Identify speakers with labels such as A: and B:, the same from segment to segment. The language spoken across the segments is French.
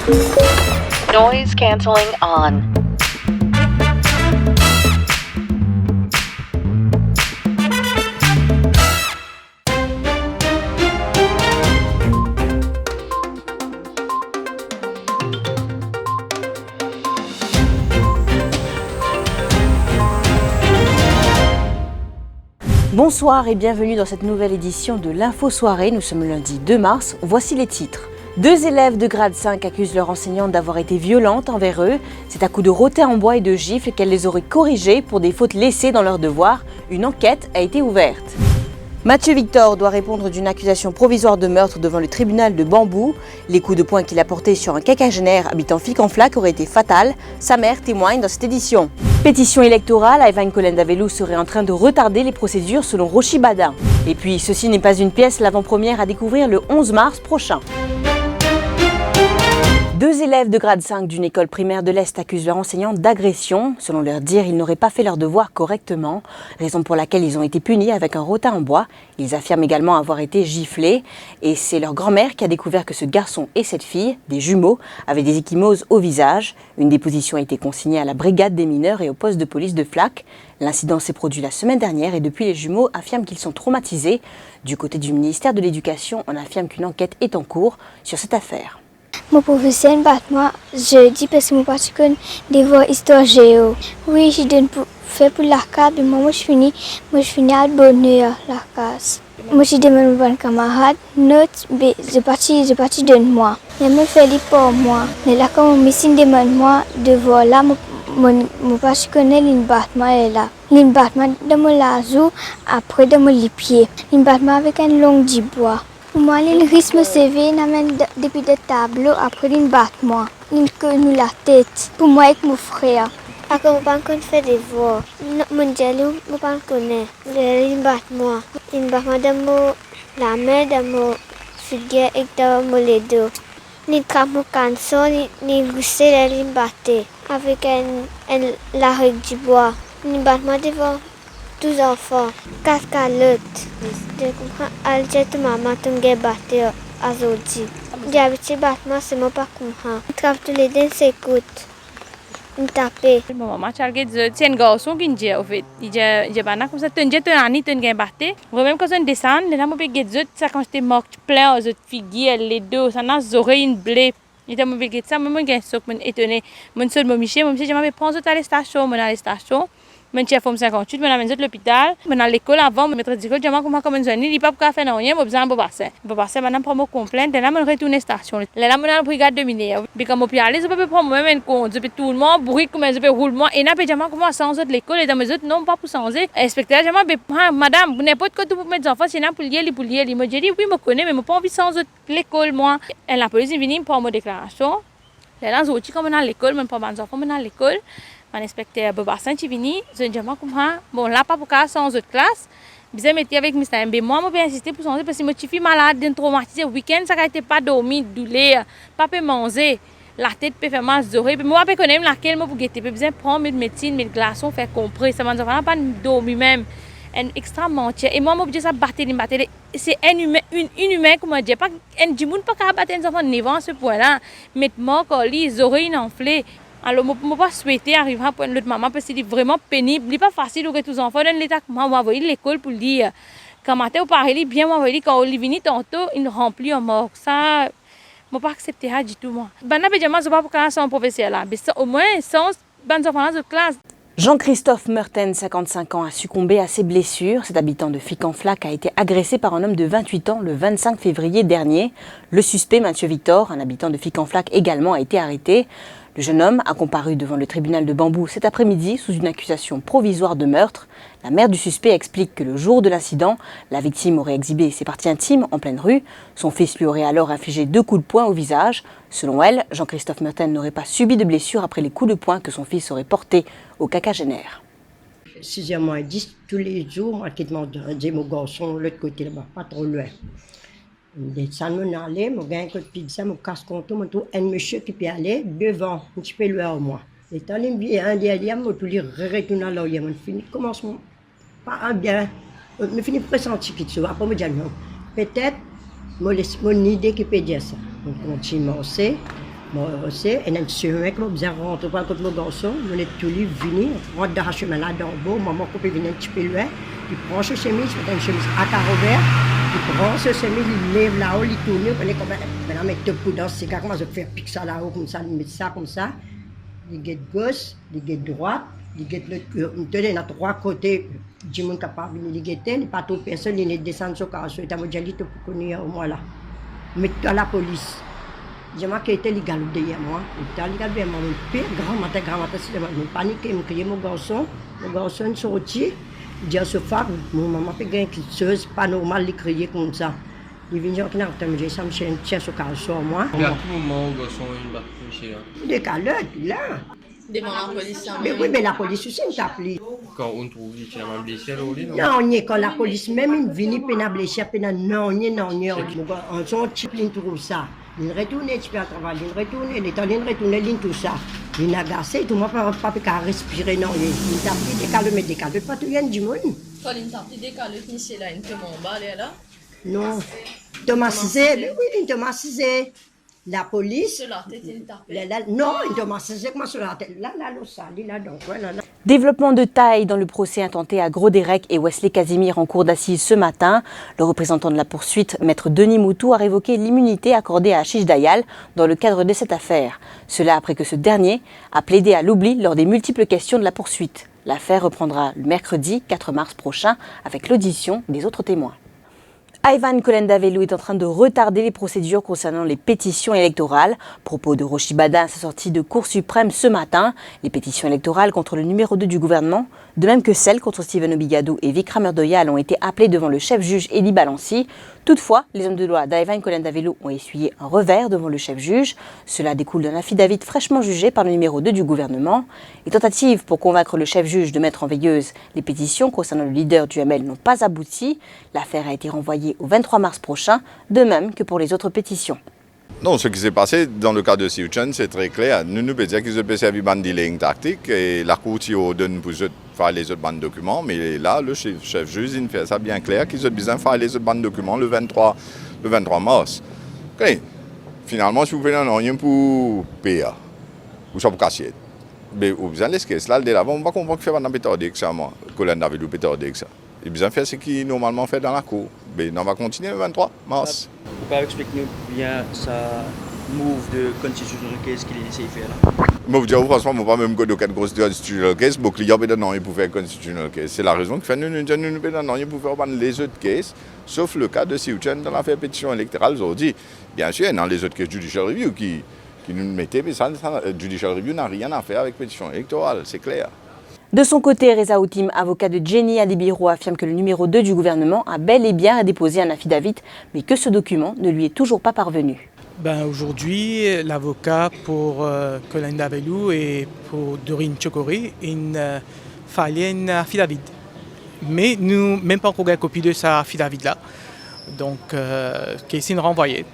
A: Noise cancelling on.
B: Bonsoir et bienvenue dans cette nouvelle édition de l'Info Soirée. Nous sommes le lundi 2 mars. Voici les titres. 2 élèves de grade 5 accusent leur enseignante d'avoir été violente envers eux. C'est à coups de rotin en bois et de gifles qu'elle les aurait corrigés pour des fautes laissées dans leurs devoirs. Une enquête a été ouverte. Mathieu Victor doit répondre d'une accusation provisoire de meurtre devant le tribunal de Bambou. Les coups de poing qu'il a portés sur un quinquagénaire habitant Fic-en-Flac auraient été fatals. Sa mère témoigne dans cette édition. Pétition électorale, Ivan Collen-Davelou serait en train de retarder les procédures selon Rochi Badin. Et puis, ceci n'est pas une pièce, l'avant-première à découvrir le 11 mars prochain. 2 élèves de grade 5 d'une école primaire de l'Est accusent leur enseignante d'agression. Selon leur dire, ils n'auraient pas fait leurs devoirs correctement, raison pour laquelle ils ont été punis avec un rotin en bois. Ils affirment également avoir été giflés. Et c'est leur grand-mère qui a découvert que ce garçon et cette fille, des jumeaux, avaient des ecchymoses au visage. Une déposition a été consignée à la brigade des mineurs et au poste de police de Flac. L'incident s'est produit la semaine dernière et depuis les jumeaux affirment qu'ils sont traumatisés. Du côté du ministère de l'Éducation, on affirme qu'une enquête est en cours sur cette affaire.
C: Mon professeur bat moi jeudi parce que mon particulier devoir histoire géo. Oui, je donne pour faire pour la carte, mais moi je finis à bonheur la case. Moi je demande à mon camarade note, je parti donne moi. Mais me fait pour moi. Mais là quand mon médecin demande moi devoir là mon particulier il bat moi est là. Il bat moi dans mon lazou après dans mon pied. Il bat moi avec un long du bois. Moi, il risque me CV depuis le tableau, après il bat moi. Il connaît la tête. Pour moi, avec mon frère. Après, mon père fait des voix. Mon dialogue, mon père connaît. Il bat moi. Il bat moi dans la main, dans mon figure et dans mon ledo. Il frappe mon canson, il pousse, il battait. Avec la règle du bois. Il bat moi devant 12 enfants. 4 calottes. Aljet mama tunge batte azolji. Diabiti batma semo pakumha. Trap tous les dents s'écoute. Une tapée.
D: Maman charge c'est un garçon qui dit en fait. Il dit bana comme ça tunge tunani tunge batte. Même quand on descend, les gens me disent ça quand j'étais mort plein aux autres figures les deux ça n'a oreilles une blé. Il me dit ça moi je suis étonné. Mon seul mon Michel je m'avais prendre à la station, mon à la station. Je suis à 58, je suis à l'hôpital, je suis à l'école avant, je suis à l'école, je suis à l'école, je suis à l'école, je suis à l'école, je suis à l'école, je suis à l'école, je suis à l'école, je suis à brigade de mineurs. Je suis à l'école, je prendre même compte, je tout le monde, bruit comme je roule moi et je suis sans l'école et dans mes autres non pas pour changer. Inspecteur, je dis madame, n'importe quoi pour mes enfants, c'est pour lier. Il me dit oui, je connais mais je n'ai pas envie sans l'école moi. Et la police est venue pour ma déclaration. Là, je suis comme à l'école, je pas mes enfants à l'école. Un inspecteur Bobassin qui vient, je dis bon là pas pour cas sans autre classe, je mettre avec Mr. MB. Moi je vais insister pour changer parce que je suis malade, traumatisé. Week-end ça n'a pas dormi, douleur, pas peut manger, la tête peut faire mal aux oreilles. Moi je connais laquelle moi pour guetter, je besoin prendre mes médecines, mes glaçons, faire comprendre. Ça m'a pas dormi même, un extrêmement entier. Et moi je dis ça battre, c'est inhumain comment dire, pas un djimoun pas capable battre un enfant de 9 ans à ce point-là, mettre mort les oreilles enflées. Alors, je ne peux pas souhaiter arriver à point l'autre maman parce que c'est vraiment pénible. Ce n'est pas facile pour tous les enfants. Dans l'état, moi, je vais à l'école pour dire quand matin, vous parlez bien, moi, je quand on vient tantôt, il remplit en mort. Ça, je ne peux pas accepter ça du tout. Moi, je ne sais pas pourquoi c'est un professeur là. Mais au moins, sans les enfants de classe.
B: Jean-Christophe Meurten, 55 ans, a succombé à ses blessures. Cet habitant de Fic-en-Flac a été agressé par un homme de 28 ans le 25 février dernier. Le suspect, Mathieu Victor, un habitant de Fic-en-Flac également, a été arrêté. Le jeune homme a comparu devant le tribunal de Bambou cet après-midi sous une accusation provisoire de meurtre. La mère du suspect explique que le jour de l'incident, la victime aurait exhibé ses parties intimes en pleine rue. Son fils lui aurait alors infligé 2 coups de poing au visage. Selon elle, Jean-Christophe Meurten n'aurait pas subi de blessures après les coups de poing que son fils aurait portés au quinquagénaire.
E: 6h10, tous les jours, moi qui demande mon garçon de l'autre côté là-bas, pas trop loin. Ça nous allait, mon gars, quand il dit ça, mon casse compte, mon tout, un monsieur qui peut aller devant, un petit peu loin au moins. Et tant qu'il me un derrière, moi, tout lui retourne à l'arrière, mon fini, commence pas bien, me finit pressenti qu'il se voit, après me dire non. Peut-être, mon idée qui peut dire ça. On continue à avancer, Moi aussi, et un monsieur mec, moi, bien rentre pas contre mon garçon, on est tous les venus, on rentre dans le chemin là, dans le beau, maman coupe venir un petit peu loin, il prend ce chemise, il met une chemise à carreaux verts, il prend ce chemise, il lève là-haut, il tourne, on est comme, maintenant, mettre deux coups dans ce cigare, comment je fais piquer ça là-haut, comme ça, il met ça comme ça, il guette gauche, il guette droite, il guette il a trois côtés, du monde capable de guetter, il n'y a pas trop personne, il descend sur le carreau, il a déjà dit tout pour qu'on y ait au moins là. Mais à la police. J'ai marqué était légal derrière moi. Il était légal derrière moi. Mon père, grand-matin, c'est moi. Je paniquais, je criais mon garçon est sorti. Il dit à ce femme, mon maman fait gagner quelque chose, pas normal de crier comme ça. Il vient dire qu'il n'a pas de ça, je me tiens sur le carreau sur moi.
F: À tout moment, le garçon est battu, monsieur.
E: Il est calé, là.
G: Devant la police.
E: Mais oui, mais la police aussi, il t'a appelé.
F: Quand on trouve qu'il y a un blessé, alors,
E: non, quand la police, même une vini, puis la blessé, puis non, on s'en type, il trouve ça. Il retourne, tu peux travailler, il retourne, il est allé retourner, il tout ça. Il a agacé, tout le monde ne peut pas respirer, non. Il a pris des calmes, mais des calmes, pas tout le monde du monde.
G: Quand il t'a pris des calmes, c'est là, il te m'emballe, là.
E: Non. Thomas Cizé, mais oui, Thomas Cizé. La police.
G: Sur la tête, il t'a
E: non, Thomas Cizé, comment sur la tête. Là, donc, voilà.
B: Développement de taille dans le procès intenté à Gros-Derec et Wesley Casimir en cour d'assises ce matin. Le représentant de la poursuite, maître Denis Moutou, a révoqué l'immunité accordée à Achich Dayal dans le cadre de cette affaire. Cela après que ce dernier a plaidé à l'oubli lors des multiples questions de la poursuite. L'affaire reprendra le mercredi 4 mars prochain avec l'audition des autres témoins. Ivan Kolenda-Velou est en train de retarder les procédures concernant les pétitions électorales. Propos de Rochi Badin à sa sortie de Cour suprême ce matin. Les pétitions électorales contre le numéro 2 du gouvernement, de même que celles contre Steven Obigadou et Vikram Erdoyal, ont été appelées devant le chef-juge Eli Balanci. Toutefois, les hommes de loi d'Ivan Kolenda-Velou ont essuyé un revers devant le chef-juge. Cela découle d'un affidavit fraîchement jugé par le numéro 2 du gouvernement. Les tentatives pour convaincre le chef-juge de mettre en veilleuse les pétitions concernant le leader du ML n'ont pas abouti. L'affaire a été renvoyée au 23 mars prochain, de même que pour les autres pétitions.
H: Non, ce qui s'est passé dans le cas de Siouchen, c'est très clair. Nous nous disons qu'ils ont servi de dealing tactique et la Cour donne pour faire les autres bandes documents. Mais là, le chef juge il fait ça bien clair qu'ils ont besoin de faire les autres bandes documents le 23 mars. Okay. Finalement, si vous faites un rien pour payer, ou ça pour casser. Mais vous avez les caisses là, dès l'avant, on va comprendre que fait pas pétardé ça, moi. Colin avait lu pétardé ça. Il a besoin de faire ce qu'il normalement fait dans la Cour. Mais on va continuer le 23 mars.
I: Vous pouvez expliquer bien sa move de constitutional case qu'il essaie de faire là?
H: Moi, je dis franchement, je ne pas même de quatre grosses constitutional case. Beaucoup de gens non, ils pouvaient faire constitutional case. C'est la raison que fait nous non, pour faire les autres cases, sauf le cas de Siouchen dans l'affaire pétition électorale aujourd'hui. Bien sûr, dans les autres cases judicial review qui nous mettaient, mais ça, judicial review n'a rien à faire avec pétition électorale, c'est clair.
B: De son côté, Reza Outim, avocat de Jenny Adebiro, affirme que le numéro 2 du gouvernement a bel et bien déposé un affidavit, mais que ce document ne lui est toujours pas parvenu.
J: Aujourd'hui, l'avocat pour Kolenda-Velou et pour Doreen Chokori fallait un affidavit. Mais nous même pas encore une copie de cet affidavit-là. Donc, qui est renvoyé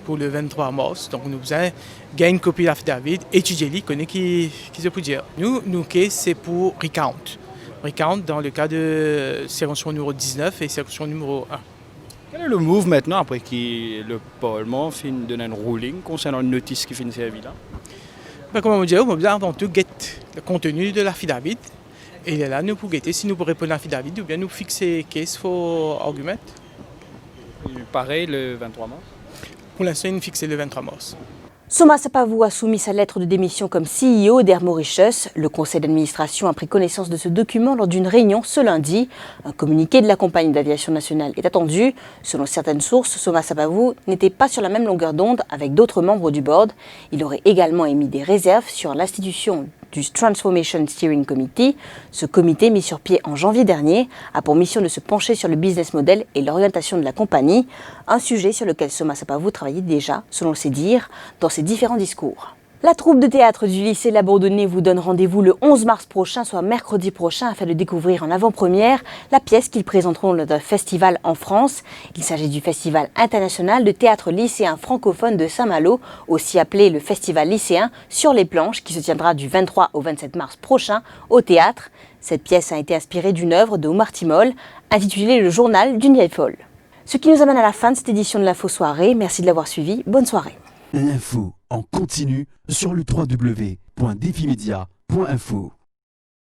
J: pour le 23 mars. Donc, nous avons gagné une copie de l'affidavit, étudié-le, connaît qui se peut dire. Nous, c'est pour recount. Recount dans le cas de circonscription numéro 19 et circonscription numéro 1.
I: Quel est le move maintenant après que le Parlement donne un ruling concernant une notice qui finit servir là?
J: Comme on dit, on va avant tout guetter le contenu de l'affidavit. Et là, nous pouvons guetter si nous pouvons répondre à l'affidavit ou bien nous fixer case for argument.
I: Pareil le 23 mars?
J: Pour l'instant, il est fixé le 23 mars.
B: Soma Sapavou a soumis sa lettre de démission comme CEO d'Air Mauritius. Le conseil d'administration a pris connaissance de ce document lors d'une réunion ce lundi. Un communiqué de la compagnie d'aviation nationale est attendu. Selon certaines sources, Soma Sapavou n'était pas sur la même longueur d'onde avec d'autres membres du board. Il aurait également émis des réserves sur l'institution du Transformation Steering Committee. Ce comité, mis sur pied en janvier dernier, a pour mission de se pencher sur le business model et l'orientation de la compagnie, un sujet sur lequel Soma Sapavou travaillait déjà, selon ses dires, dans ses différents discours. La troupe de théâtre du lycée Labourdonnais vous donne rendez-vous le 11 mars prochain, soit mercredi prochain, afin de découvrir en avant-première la pièce qu'ils présenteront lors d'un festival en France. Il s'agit du Festival international de théâtre lycéen francophone de Saint-Malo, aussi appelé le Festival lycéen sur les planches, qui se tiendra du 23 au 27 mars prochain au théâtre. Cette pièce a été inspirée d'une œuvre de Omar Timol, intitulée Le journal d'une vieille folle. Ce qui nous amène à la fin de cette édition de l'Info Soirée. Merci de l'avoir suivi. Bonne soirée.
K: L'info en continu sur le www.defimedia.info.